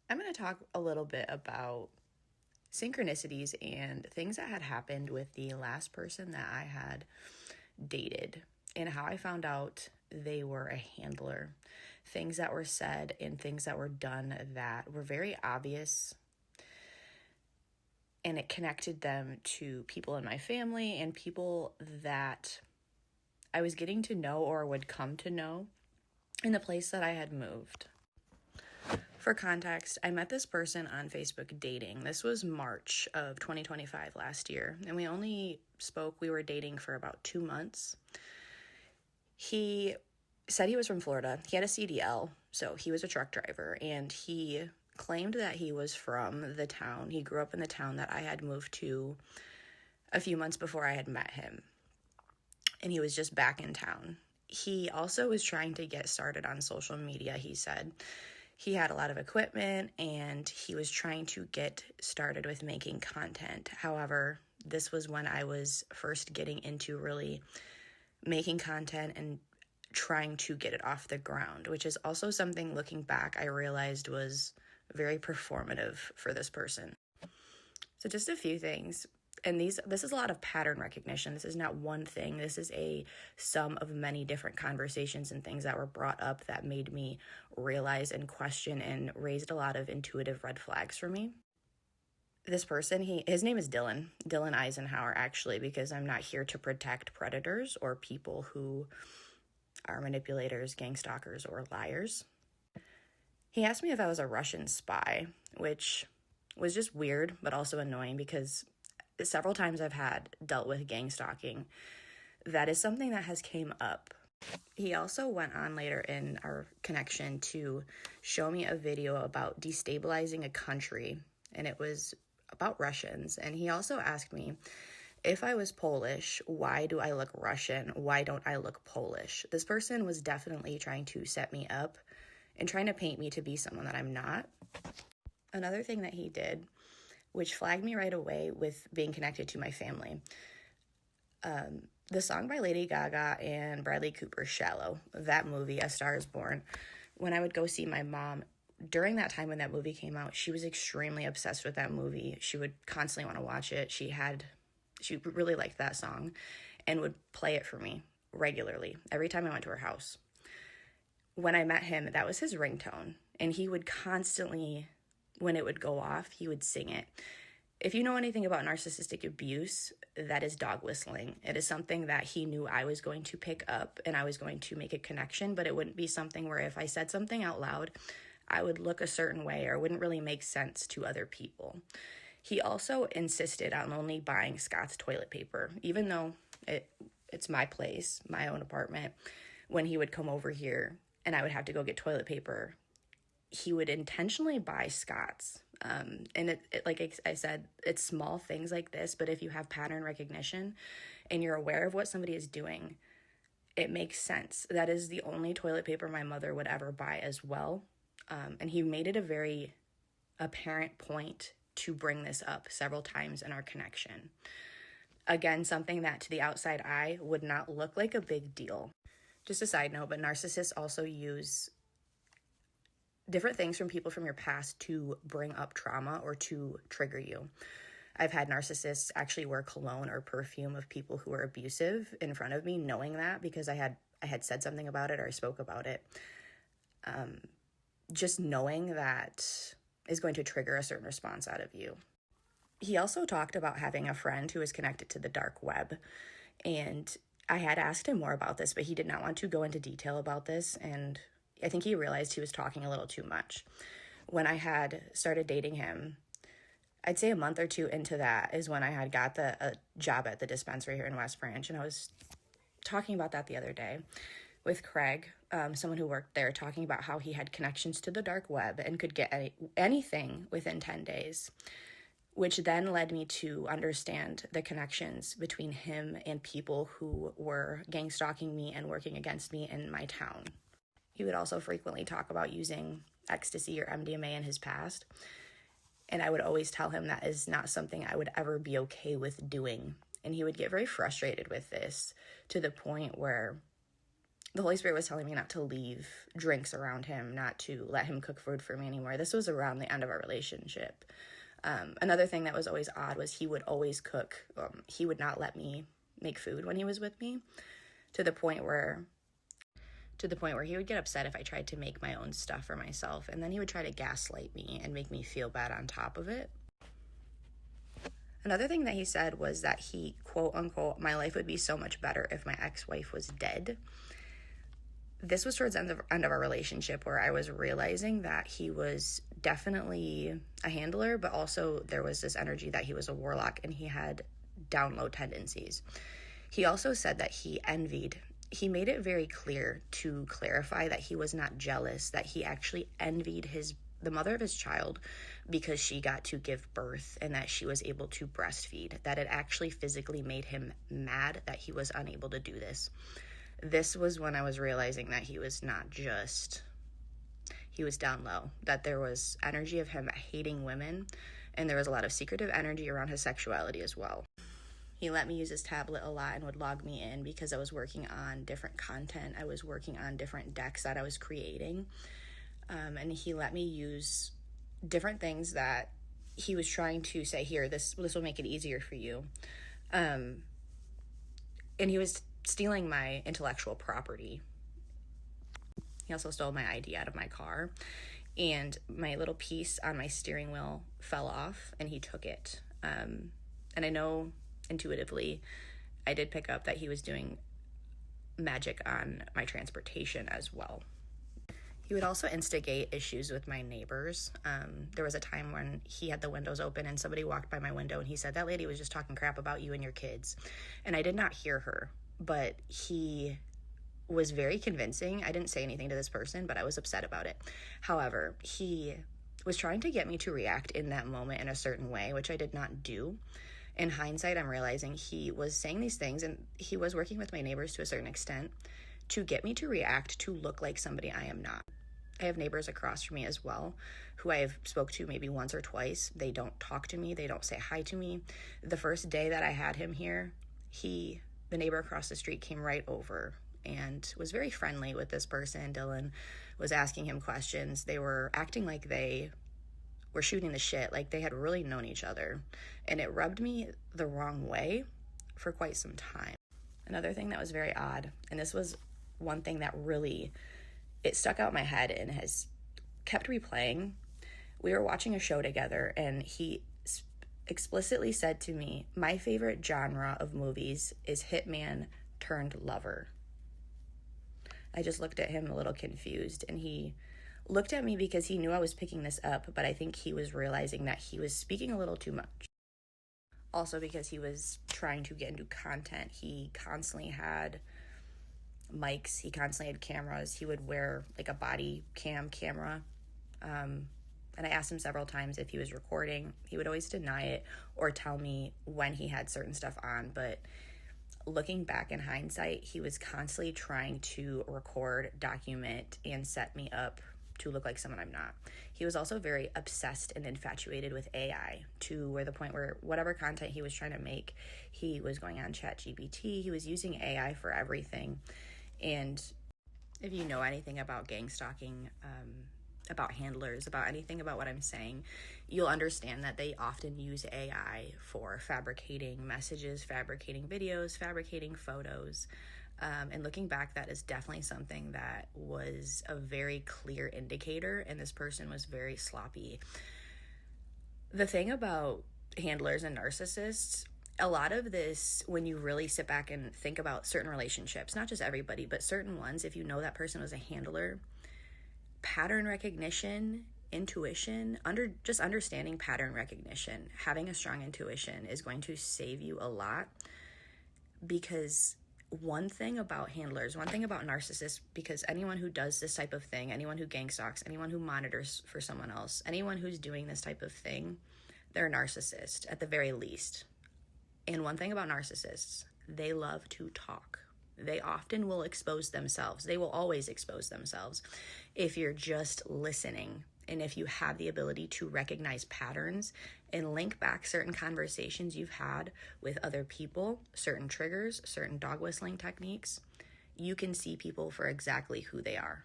I'm going to talk a little bit about synchronicities and things that had happened with the last person that I had dated and how I found out they were a handler. Things that were said and things that were done that were very obvious, and it connected them to people in my family and people that I was getting to know or would come to know in the place that I had moved. For context, I met this person on Facebook dating. This was March of 2025 last year, and we were dating for about 2 months. He said he was from Florida. He had a CDL, so he was a truck driver, and he claimed that he was from the town. He grew up in the town that I had moved to a few months before I had met him, and he was just back in town. He also was trying to get started on social media, he said. He had a lot of equipment and he was trying to get started with making content. However, this was when I was first getting into really making content and trying to get it off the ground, which is also something, looking back, I realized was very performative for this person. So just a few things. And this is a lot of pattern recognition. This is not one thing. This is a sum of many different conversations and things that were brought up that made me realize and question and raised a lot of intuitive red flags for me. This person, his name is Dylan Eisenhower, actually, because I'm not here to protect predators or people who are manipulators, gang stalkers, or liars. He asked me if I was a Russian spy, which was just weird, but also annoying because several times I've dealt with gang stalking, that is something that has came up. He also went on later in our connection to show me a video about destabilizing a country, and it was about Russians. And he also asked me if I was Polish, why do I look Russian? Why don't I look Polish? This person was definitely trying to set me up and trying to paint me to be someone that I'm not. Another thing that he did, which flagged me right away with being connected to my family. The song by Lady Gaga and Bradley Cooper, Shallow, that movie, A Star is Born, when I would go see my mom, during that time when that movie came out, she was extremely obsessed with that movie. She would constantly want to watch it. She really liked that song and would play it for me regularly every time I went to her house. When I met him, that was his ringtone, and he would constantly, when it would go off, he would sing it. If you know anything about narcissistic abuse, that is dog whistling. It is something that he knew I was going to pick up and I was going to make a connection, but it wouldn't be something where if I said something out loud, I would look a certain way or it wouldn't really make sense to other people. He also insisted on only buying Scott's toilet paper, even though it's my place, my own apartment. When he would come over here and I would have to go get toilet paper, he would intentionally buy Scott's. And it like I said, it's small things like this, but if you have pattern recognition and you're aware of what somebody is doing, it makes sense. That is the only toilet paper my mother would ever buy as well. And he made it a very apparent point to bring this up several times in our connection. Again, something that to the outside eye would not look like a big deal. Just a side note, but narcissists also use different things from people from your past to bring up trauma or to trigger you. I've had narcissists actually wear cologne or perfume of people who are abusive in front of me, knowing that because I had said something about it or I spoke about it. Just knowing that is going to trigger a certain response out of you. He also talked about having a friend who is connected to the dark web, and I had asked him more about this, but he did not want to go into detail about this, and I think he realized he was talking a little too much. When I had started dating him, I'd say a month or two into that is when I had got a job at the dispensary here in West Branch, and I was talking about that the other day with Craig, someone who worked there, talking about how he had connections to the dark web and could get anything within 10 days, which then led me to understand the connections between him and people who were gang stalking me and working against me in my town. He would also frequently talk about using ecstasy or MDMA in his past. And I would always tell him that is not something I would ever be okay with doing. And he would get very frustrated with this to the point where the Holy Spirit was telling me not to leave drinks around him, not to let him cook food for me anymore. This was around the end of our relationship. Another thing that was always odd was he would always cook. He would not let me make food when he was with me, to the point where he would get upset if I tried to make my own stuff for myself, and then he would try to gaslight me and make me feel bad on top of it. Another thing that he said was that he, quote unquote, my life would be so much better if my ex-wife was dead. This was towards the end of our relationship, where I was realizing that he was definitely a handler, but also there was this energy that he was a warlock and he had down low tendencies. He also said that he envied. He made it very clear to clarify that he was not jealous, that he actually envied the mother of his child because she got to give birth and that she was able to breastfeed, that it actually physically made him mad that he was unable to do this. This was when I was realizing that he was down low, that there was energy of him hating women, and there was a lot of secretive energy around his sexuality as well. He let me use his tablet a lot and would log me in because I was working on different content. I was working on different decks that I was creating. And he let me use different things that he was trying to say, here, this will make it easier for you. And he was stealing my intellectual property. He also stole my ID out of my car, and my little piece on my steering wheel fell off and he took it. And I know intuitively I did pick up that he was doing magic on my transportation as well. He would also instigate issues with my neighbors. There was a time when he had the windows open and somebody walked by my window and he said, that lady was just talking crap about you and your kids. And I did not hear her, but he was very convincing. I didn't say anything to this person, but I was upset about it. However, he was trying to get me to react in that moment in a certain way, which I did not do. In hindsight, I'm realizing he was saying these things, and he was working with my neighbors to a certain extent to get me to react to look like somebody I am not. I have neighbors across from me as well who I have spoke to maybe once or twice. They don't talk to me. They don't say hi to me. The first day that I had him here, the neighbor across the street came right over and was very friendly with this person. Dylan was asking him questions. They were acting like they were shooting the shit, like they had really known each other. And it rubbed me the wrong way for quite some time. Another thing that was very odd, and this was one thing that really, it stuck out my head and has kept replaying. We were watching a show together and he explicitly said to me, my favorite genre of movies is hitman turned lover. I just looked at him a little confused, and he looked at me because he knew I was picking this up, but I think he was realizing that he was speaking a little too much. Also because he was trying to get into content. He constantly had mics, he constantly had cameras. He would wear like a body cam camera. And I asked him several times if he was recording. He would always deny it or tell me when he had certain stuff on, but looking back in hindsight, he was constantly trying to record, document, and set me up to look like someone I'm not. He was also very obsessed and infatuated with AI, to where the point where whatever content he was trying to make, he was going on ChatGPT. He was using AI for everything. And if you know anything about gang stalking, about handlers, about anything about what I'm saying, you'll understand that they often use AI for fabricating messages, fabricating videos, fabricating photos. And looking back, that is definitely something that was a very clear indicator, and this person was very sloppy. The thing about handlers and narcissists, a lot of this, when you really sit back and think about certain relationships, not just everybody, but certain ones, if you know that person was a handler, pattern recognition, intuition, just understanding pattern recognition, having a strong intuition is going to save you a lot. Because one thing about handlers, one thing about narcissists, because anyone who does this type of thing, anyone who gang stalks, anyone who monitors for someone else, anyone who's doing this type of thing, they're a narcissist at the very least. And one thing about narcissists, they love to talk. They often will expose themselves. They will always expose themselves if you're just listening, and if you have the ability to recognize patterns and link back certain conversations you've had with other people, certain triggers, certain dog whistling techniques. you can see people for exactly who they are.